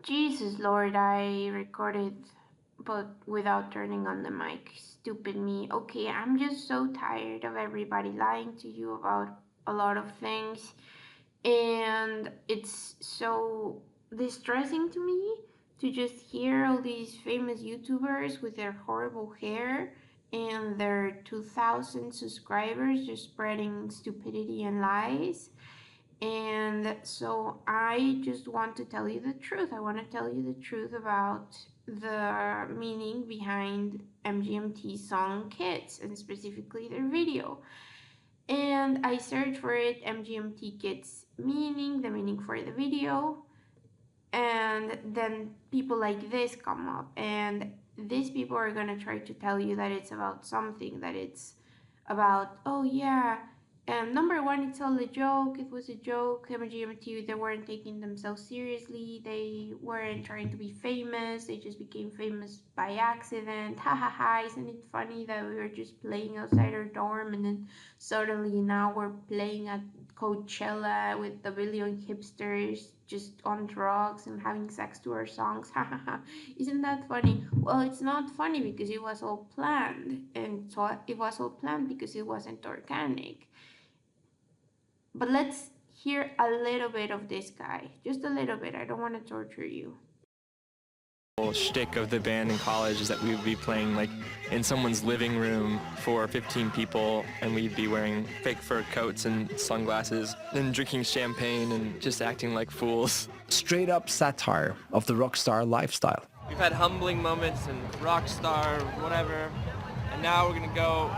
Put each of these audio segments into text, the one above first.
Jesus Lord, I recorded but without turning on the mic. Stupid me. Okay, I'm just so tired of everybody lying to you about a lot of things, and it's so distressing to me to just hear all these famous YouTubers with their horrible hair and their 2,000 subscribers just spreading stupidity and lies. And so I just want to tell you the truth. I want to tell you the truth about the meaning behind MGMT's song Kids, and specifically their video. And I searched for it, MGMT Kids meaning, the meaning for the video, and then people like this come up, and these people are going to try to tell you that it's about something, that it's about, oh yeah, number one, it's all a joke, it was a joke, mgmt, they weren't taking themselves seriously, they weren't trying to be famous, they just became famous by accident, ha ha ha, isn't it funny that we were just playing outside our dorm and then suddenly now we're playing at Coachella with a billion hipsters just on drugs and having sex to our songs. Isn't that funny? Well, it's not funny because it was all planned. And so it was all planned because it wasn't organic. But let's hear a little bit of this guy. Just a little bit. I don't want to torture you. The whole shtick of the band in college is that we would be playing like in someone's living room for 15 people, and we'd be wearing fake fur coats and sunglasses and drinking champagne and just acting like fools. Straight up satire of the rock star lifestyle. We've had humbling moments and rock star, whatever, and now we're gonna go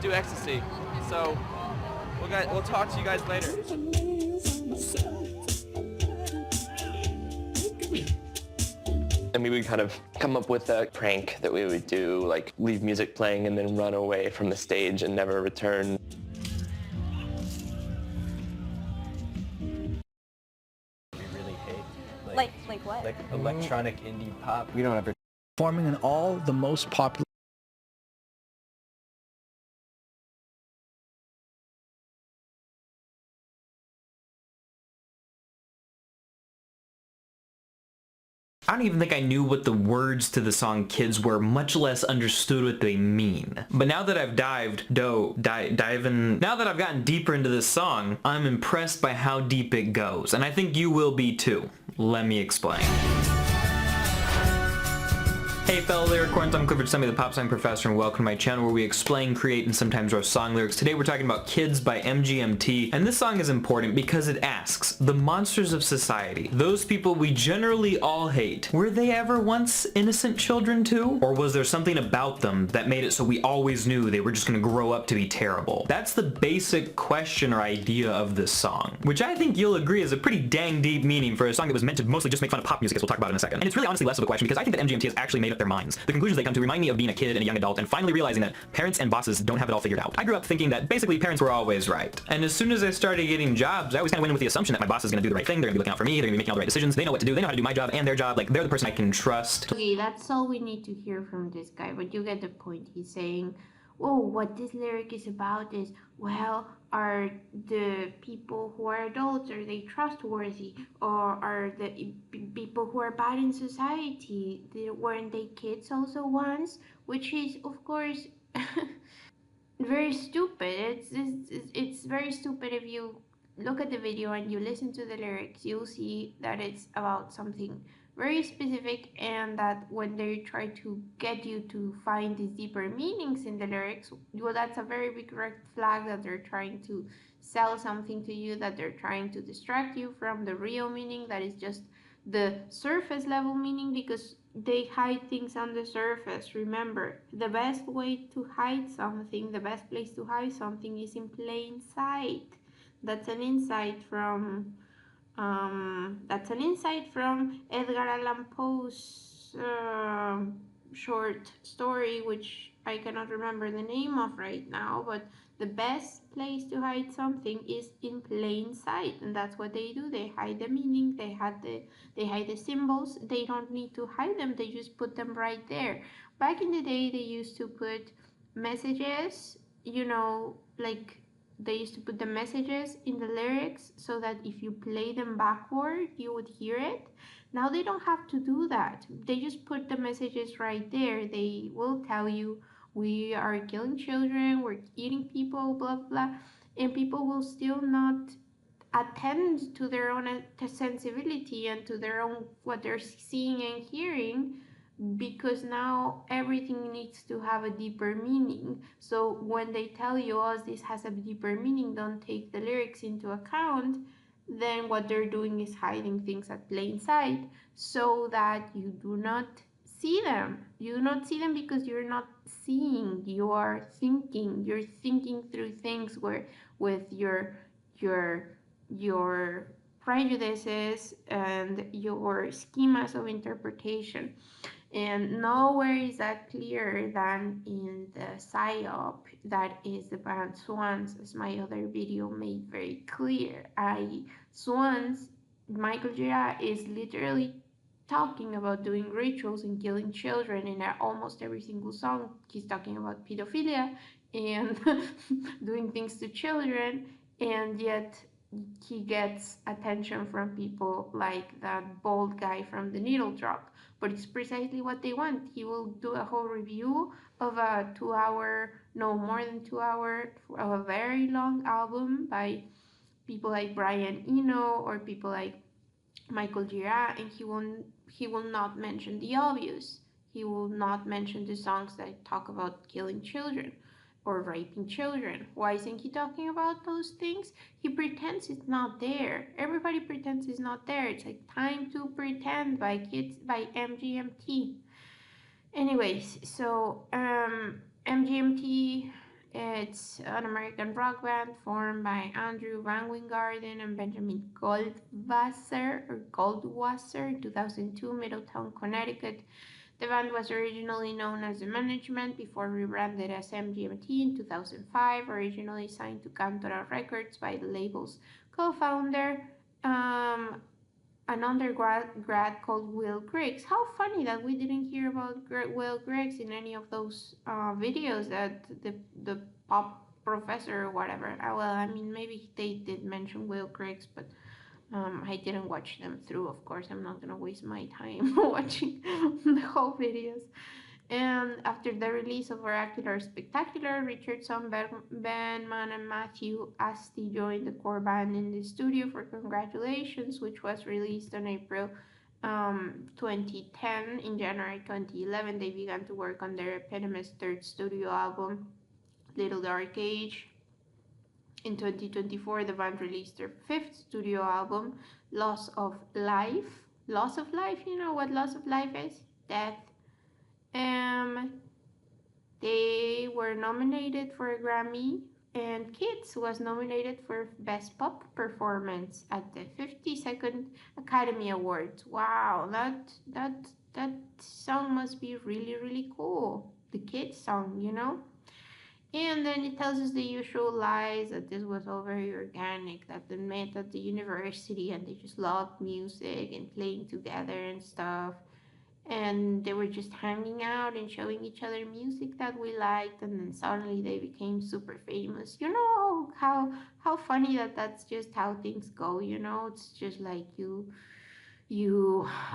do ecstasy. So we'll talk to you guys later. And we would kind of come up with a prank that we would do, like leave music playing and then run away from the stage and never return. We really hate like what? like electronic indie pop. We don't ever Forming in all the most popular I don't even think I knew what the words to the song Kids were, much less understood what they mean. But now that I've now that I've gotten deeper into this song, I'm impressed by how deep it goes, and I think you will be too. Let me explain. Hey fellow lyric horns, I'm Clifford Semi, the pop song professor, and welcome to my channel where we explain, create, and sometimes roast song lyrics. Today we're talking about Kids by MGMT, and this song is important because it asks, the monsters of society, those people we generally all hate, were they ever once innocent children too? Or was there something about them that made it so we always knew they were just gonna grow up to be terrible? That's the basic question or idea of this song, which I think you'll agree is a pretty dang deep meaning for a song that was meant to mostly just make fun of pop music, as we'll talk about in a second. And it's really honestly less of a question because I think that MGMT has actually made up their minds. The conclusions they come to remind me of being a kid and a young adult and finally realizing that parents and bosses don't have it all figured out. I grew up thinking that basically parents were always right. And as soon as I started getting jobs, I always kind of went in with the assumption that my boss is going to do the right thing, they're going to be looking out for me, they're going to be making all the right decisions, they know what to do, they know how to do my job and their job, like they're the person I can trust. Okay, that's all we need to hear from this guy, but you get the point. He's saying, oh, what this lyric is about is, well, are the people who are adults, are they trustworthy? Or are the people who are bad in society, weren't they kids also once? Which is, of course, very stupid. It's very stupid. If you look at the video and you listen to the lyrics, you'll see that it's about something very specific, and that when they try to get you to find these deeper meanings in the lyrics, well, that's a very big red flag that they're trying to sell something to you, that they're trying to distract you from the real meaning that is just the surface level meaning, because they hide things on the surface. Remember, the best way to hide something, the best place to hide something is in plain sight. That's an insight from Edgar Allan Poe's short story, which I cannot remember the name of right now, but the best place to hide something is in plain sight, and that's what they do. They hide the meaning, they hide the symbols. They don't need to hide them, they just put them right there. Back in the day, they used to put messages, you know, like they used to put the messages in the lyrics so that if you play them backward, you would hear it. Now they don't have to do that. They just put the messages right there. They will tell you, we are killing children, we're eating people, blah, blah, and people will still not attend to their own sensibility and to their own what they're seeing and hearing, because now everything needs to have a deeper meaning. So when they tell you, oh, this has a deeper meaning, don't take the lyrics into account, then what they're doing is hiding things at plain sight so that you do not see them. You do not see them because you're not seeing, you are thinking. You're thinking through things where with your your prejudices and your schemas of interpretation. And nowhere is that clearer than in the psyop that is the band Swans, as my other video made very clear. Swans, Michael Gira is literally talking about doing rituals and killing children in almost every single song. He's talking about pedophilia and doing things to children, and yet he gets attention from people like that bald guy from the Needle Drop. But it's precisely what they want. He will do a whole review of a 2 hour, no more than 2 hour, of a very long album by people like Brian Eno or people like Michael Gira, and he will not mention the obvious. He will not mention the songs that talk about killing children or raping children. Why isn't he talking about those things? He pretends it's not there. Everybody pretends it's not there. It's like Time to Pretend by Kids by mgmt. Anyways, so mgmt, it's an American rock band formed by Andrew Van Wingarden and Benjamin Goldwasser in 2002, Middletown, Connecticut. The band was originally known as The Management before rebranded as MGMT in 2005, originally signed to Cantora Records by the label's co-founder, an undergrad called Will Griggs. How funny that we didn't hear about Will Griggs in any of those videos that the pop professor or whatever. Well, I mean, maybe they did mention Will Griggs, but I didn't watch them through. Of course, I'm not gonna waste my time watching the whole videos. And after the release of Oracular Spectacular, Richardson, Benman, and Matthew Asti joined the core band in the studio for Congratulations, which was released on April 2010. In January 2011, they began to work on their eponymous third studio album, Little Dark Age. In 2024, the band released their fifth studio album, Loss of Life. Loss of Life, you know what loss of life is? Death. They were nominated for a Grammy, and Kids was nominated for Best Pop Performance at the 52nd Academy Awards. Wow, that song must be really, really cool. The Kids song, you know? And then it tells us the usual lies, that this was all very organic, that they met at the university and they just loved music and playing together and stuff. And they were just hanging out and showing each other music that we liked, and then suddenly they became super famous. You know how funny that that's just how things go, you know? It's just like you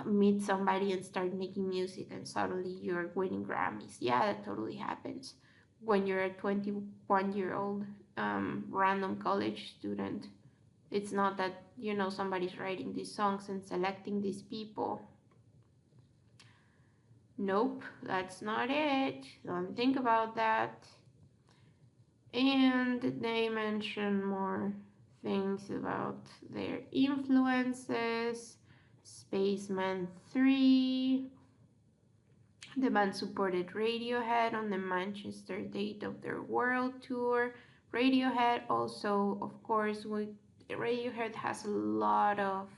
meet somebody and start making music and suddenly you're winning Grammys. Yeah, that totally happens when you're a 21-year-old random college student. It's not that, you know, somebody's writing these songs and selecting these people. Nope, that's not it. Don't think about that. And they mention more things about their influences. Spaceman 3. The band supported Radiohead on the Manchester date of their world tour. Radiohead also, of course, Radiohead has a lot of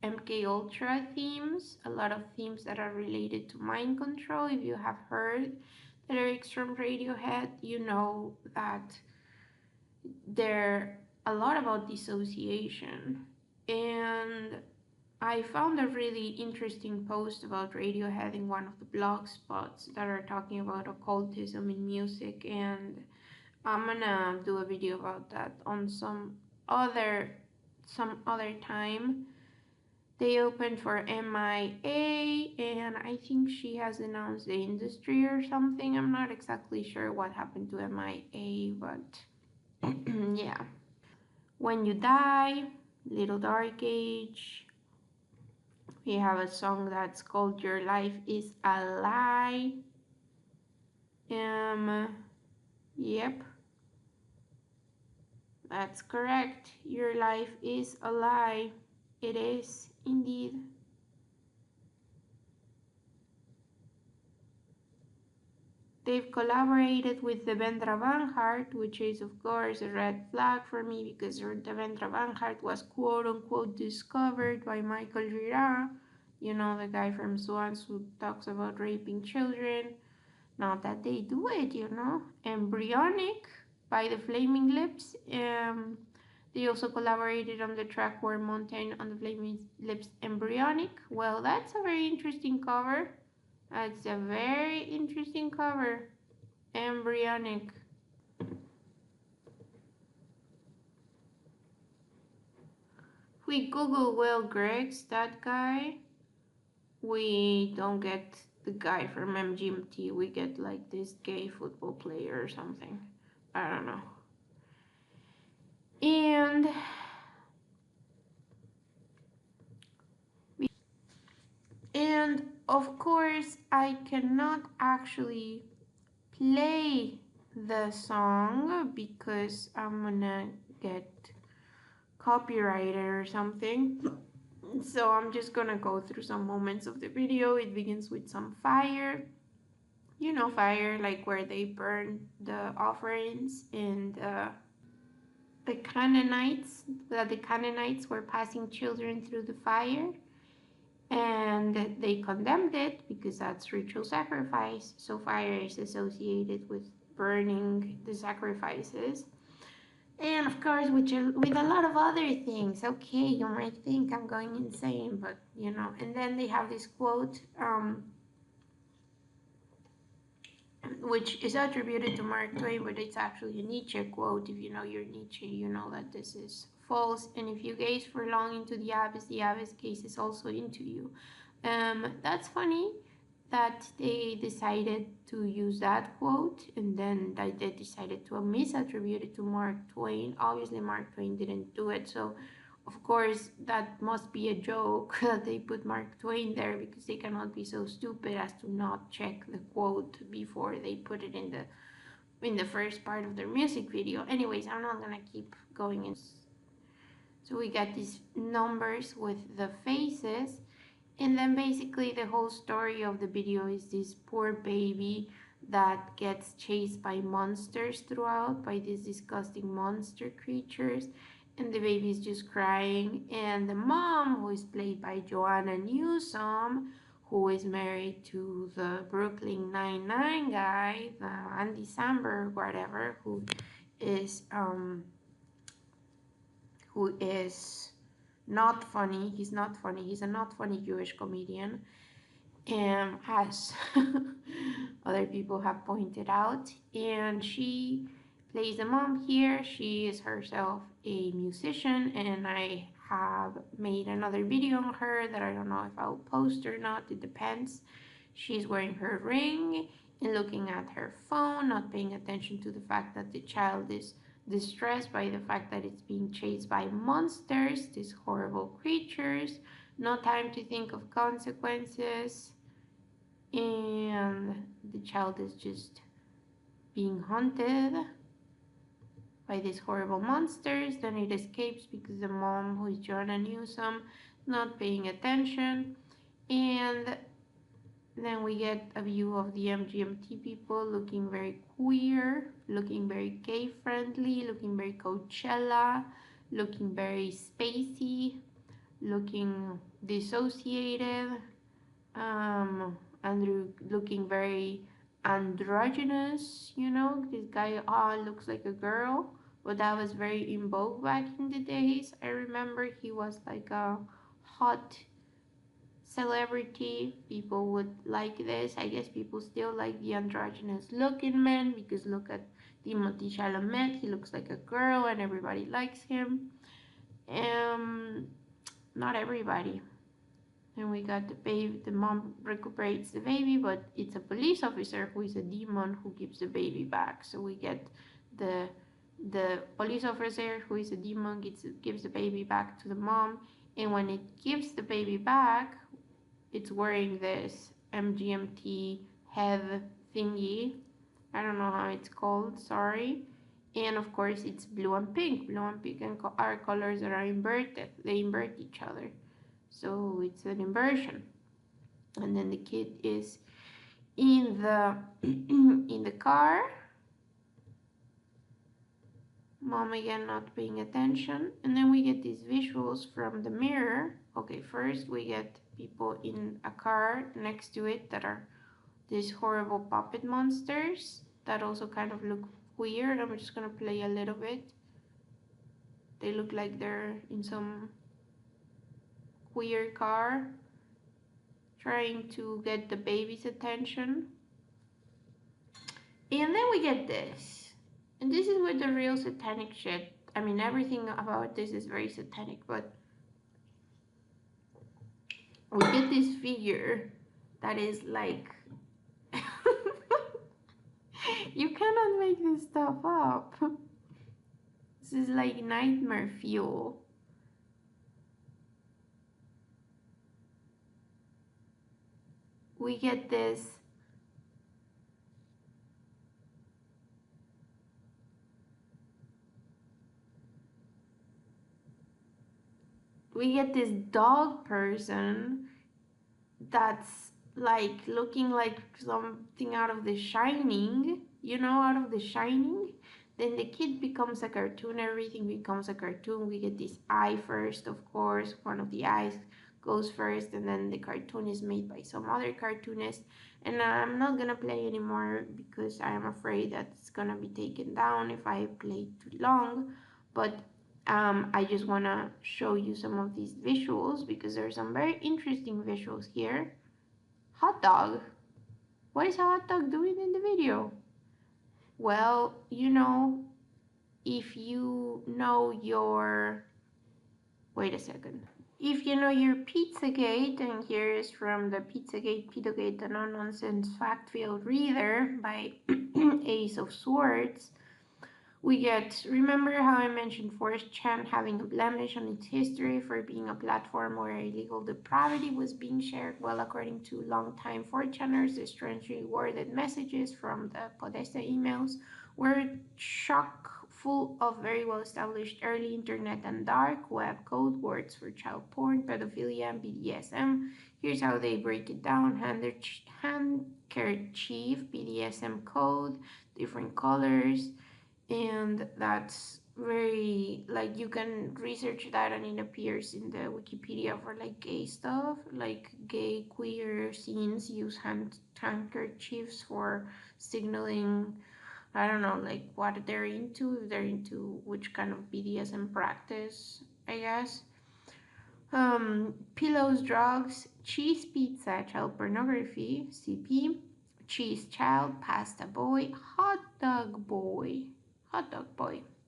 MK Ultra themes, a lot of themes that are related to mind control. If you have heard the lyrics from Radiohead, you know that they're a lot about dissociation. And I found a really interesting post about Radiohead in one of the blog spots that are talking about occultism in music, and I'm gonna do a video about that on other some other time. They opened for MIA, and I think she has announced the industry or something. I'm not exactly sure what happened to MIA, but yeah. When You Die, Little Dark Age. We have a song that's called Your Life is a Lie. Yep, that's correct. Your life is a lie. It is indeed. They've collaborated with Devendra Banhart, which is of course a red flag for me because Devendra Banhart was quote unquote discovered by Michael Gira, you know, the guy from Swans who talks about raping children. Not that they do it, you know. Embryonic by the Flaming Lips. They also collaborated on the track War Mountain on the Flaming Lips Embryonic. Well, that's a very interesting cover. That's a very interesting cover. Embryonic. If we Google Will Griggs, that guy, we don't get the guy from mgmt. We get like this gay football player or something. I don't know. And of course I cannot actually play the song because I'm gonna get copyrighted or something. So I'm just gonna go through some moments of the video. It begins with some fire. You know, fire, like where they burn the offerings, and the Canaanites, that the Canaanites were passing children through the fire, and they condemned it because that's ritual sacrifice. So fire is associated with burning the sacrifices. And of course, with a lot of other things. Okay, you might think I'm going insane, but you know. And then they have this quote, which is attributed to Mark Twain, but it's actually a Nietzsche quote. If you know your Nietzsche, you know that this is false. And if you gaze for long into the abyss gazes also into you. That's funny that they decided to use that quote, and then that they decided to misattribute it to Mark Twain. Obviously, Mark Twain didn't do it, so of course that must be a joke that they put Mark Twain there, because they cannot be so stupid as to not check the quote before they put it in the first part of their music video. Anyways, I'm not gonna keep going in. So we got these numbers with the faces, and then basically the whole story of the video is this poor baby that gets chased by monsters throughout, by these disgusting monster creatures, and the baby is just crying. And the mom, who is played by Joanna Newsom, who is married to the Brooklyn Nine-Nine guy, the Andy Samberg, whatever, who is not funny. He's not funny. He's a not funny Jewish comedian, as other people have pointed out. And she plays the mom here. She is herself a musician, and I have made another video on her that I don't know if I'll post or not. It depends. She's wearing her ring and looking at her phone, not paying attention to the fact that the child is distressed by the fact that it's being chased by monsters, these horrible creatures. No time to think of consequences, and the child is just being haunted by these horrible monsters. Then it escapes because the mom, who is Joanna Newsom, not paying attention. And then we get a view of the MGMT people looking very queer, looking very gay friendly, looking very Coachella, looking very spacey, looking dissociated, and looking very androgynous. You know, this guy looks like a girl, but that was very in vogue back in the days. I remember he was like a hot celebrity. People would like this. I guess people still like the androgynous looking men, because look at Timothy Chalamet, he looks like a girl and everybody likes him. Not everybody. And we got the baby, the mom recuperates the baby, but it's a police officer who is a demon who gives the baby back. So we get the police officer who is a demon gives the baby back to the mom, and when it gives the baby back, it's wearing this mgmt head thingy. I don't know how it's called, sorry. And of course it's blue and pink. Blue and pink are colors that are inverted. They invert each other, so it's an inversion. And then the kid is in the in the car, mom again not paying attention, and then we get these visuals from the mirror. Okay, first we get people in a car next to it that are these horrible puppet monsters that also kind of look weird. I'm just gonna play a little bit. They look like they're in some queer car trying to get the baby's attention. And then we get this. And this is where the real satanic shit, I mean, everything about this is very satanic, but we get this figure that is like, you cannot make this stuff up. This is like nightmare fuel. We get this dog person that's like looking like something out of The Shining, you know, out of The Shining. Then the kid becomes a cartoon, everything becomes a cartoon. We get this eye first, of course, one of the eyes goes first, and then the cartoon is made by some other cartoonist. And I'm not gonna play anymore because I am afraid that it's gonna be taken down if I play too long. But I just wanna show you some of these visuals because there are some very interesting visuals here. Hot dog. What is a hot dog doing in the video? Well, you know, if you know your, wait a second. If you know your Pizzagate, and here is from the Pizzagate, Pedogate, the no-nonsense fact-filled reader by Ace of Swords, we get, remember how I mentioned 4chan having a blemish on its history for being a platform where illegal depravity was being shared? Well, according to longtime 4chaners, the strangely worded messages from the Podesta emails were chock full of very well established early internet and dark web code words for child porn, pedophilia, and BDSM. Here's how they break it down: handkerchief, BDSM code, different colors. And that's very, like, you can research that and it appears in the Wikipedia for like gay stuff, like gay queer scenes use handkerchiefs for signaling, I don't know, like what they're into, if they're into which kind of BDSM practice, I guess. Pillows, drugs, cheese pizza, child pornography, CP, cheese child, pasta boy, hot dog boy.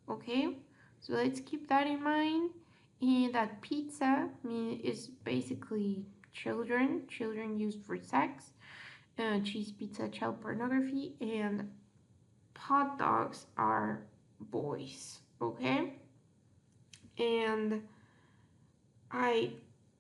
Okay, so let's keep that in mind. And that pizza is basically children used for sex. Cheese pizza, child pornography, and hot dogs are boys. Okay, and I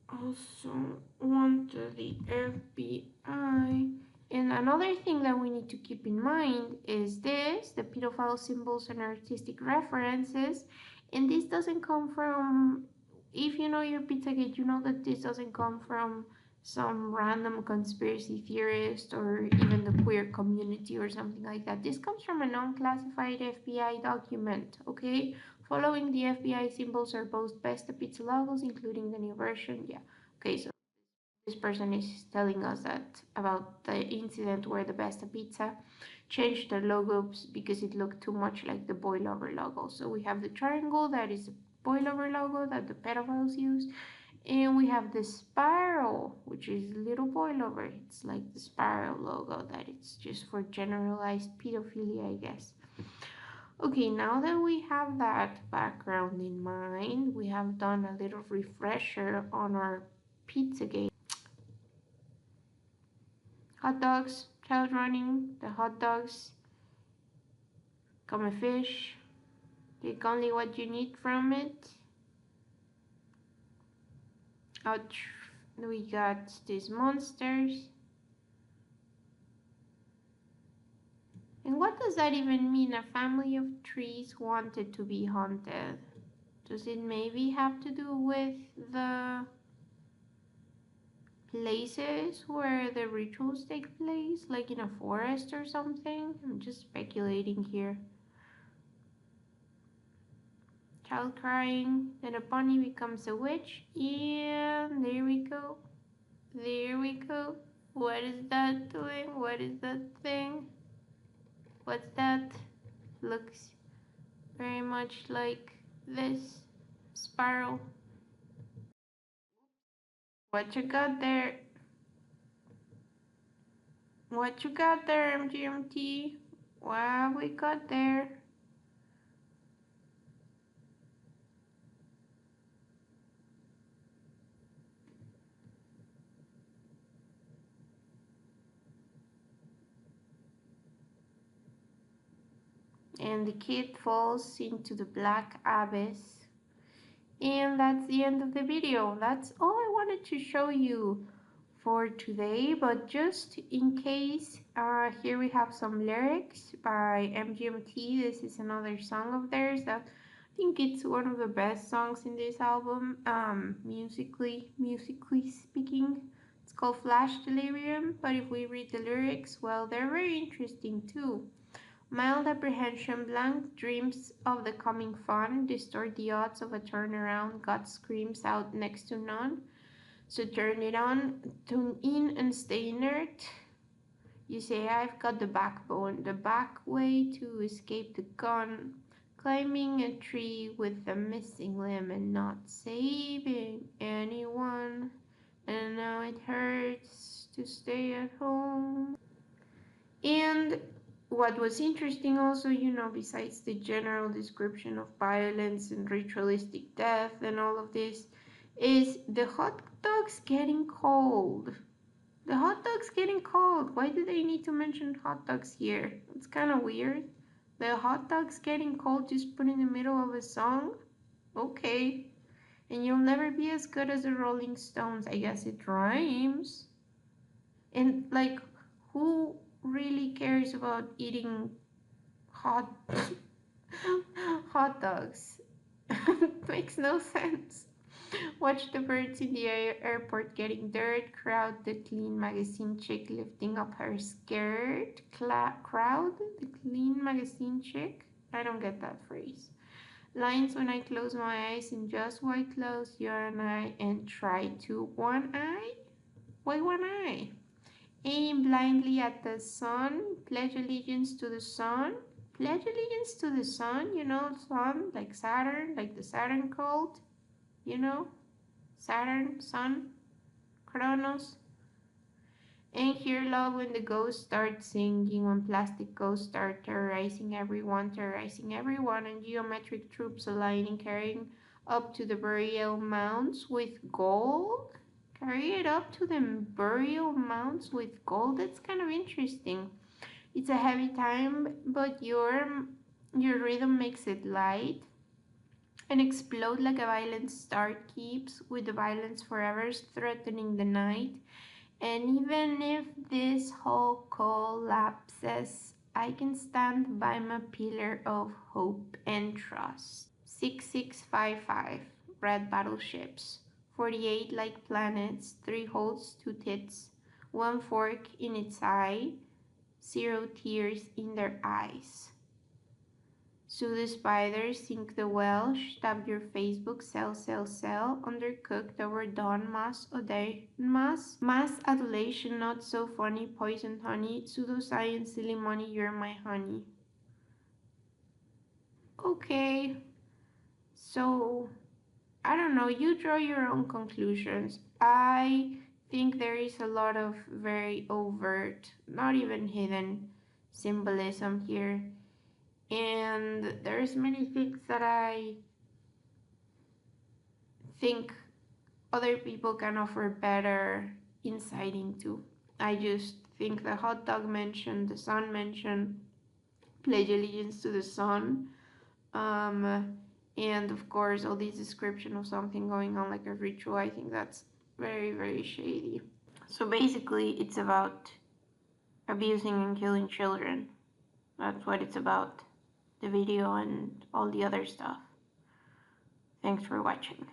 also want the FBI. And another thing that we need to keep in mind is this: the pedophile symbols and artistic references. And this doesn't come from, if you know your Pizzagate, you know that this doesn't come from some random conspiracy theorist or even the queer community or something like that. This comes from an unclassified FBI document, okay? Following the FBI symbols are both Besta Pizza logos, including the new version. Yeah, okay, so this person is telling us that about the incident where the Besta Pizza changed the logos because it looked too much like the Boy Lover logo. So we have the triangle that is the Boy Lover logo that the pedophiles use, and we have the spiral, which is little Boy Lover. It's like the spiral logo that it's just for generalized pedophilia, I guess. Okay, now that we have that background in mind, we have done a little refresher on our pizza game. Hot dogs, child running, the hot dogs, come a fish, take only what you need from it. Ouch, we got these monsters. And what does that even mean? A family of trees wanted to be haunted. Does it maybe have to do with the places where the rituals take place, like in a forest or something? I'm just speculating here. Child crying, then a bunny becomes a witch, and there we go. There we go. What is that doing? What is that thing? What's that? Looks very much like this spiral. What you got there? What you got there, mgmt? What we got there? And the kid falls into the black abyss. And that's the end of the video. That's all I wanted to show you for today, but just in case, here we have some lyrics by mgmt. This is another song of theirs that I think it's one of the best songs in this album, musically speaking. It's called Flash Delirium, but if we read the lyrics, well, they're very interesting too. Mild apprehension, blank dreams of the coming fun, distort the odds of a turnaround, gut screams out next to none. So turn it on, tune in and stay inert. You say I've got the backbone, the back way to escape the gun. Climbing a tree with a missing limb and not saving anyone. And now it hurts to stay at home. And what was interesting also, besides the general description of violence and ritualistic death and all of this, is the hot dogs getting cold. The hot dogs getting cold. Why do they need to mention hot dogs here? It's kind of weird. The hot dogs getting cold just put in the middle of a song? Okay. And you'll never be as good as the Rolling Stones. I guess it rhymes. And like, who really cares about eating hot hot dogs? Makes no sense. Watch the birds in the airport getting dirt. Crowd the clean magazine chick lifting up her skirt. Crowd the clean magazine chick? I don't get that phrase. Lines when I close my eyes in just white clothes, you and I, and try to one eye? Why one eye? Aim blindly at the sun, pledge allegiance to the sun. Pledge allegiance to the sun, sun, like Saturn, like the Saturn cult, you know? Saturn, sun, Kronos. And hear love when the ghosts start singing, when plastic ghosts start terrorizing everyone, and geometric troops aligning, carrying up to the burial mounds with gold. Carry it up to the burial mounds with gold. That's kind of interesting. It's a heavy time, but your rhythm makes it light and explode like a violent star keeps, with the violence forever threatening the night. And even if this whole collapses, I can stand by my pillar of hope and trust. 6655, red battleships. 48 like planets, 3 holes, 2 tits, 1 fork in its eye, 0 tears in their eyes. Sue the spider, sink the well, stab your Facebook, sell, undercooked, overdone, mass adulation, not so funny, poisoned honey, pseudoscience, silly money, you're my honey. Okay, so I don't know, you draw your own conclusions. I think there is a lot of very overt, not even hidden symbolism here. And there's many things that I think other people can offer better insight into. I just think the hot dog mention, the sun mention, pledge allegiance to the sun, and of course all this description of something going on like a ritual. I think that's very, very shady. So basically, it's about abusing and killing children. That's what it's about. The video and all the other stuff. Thanks for watching.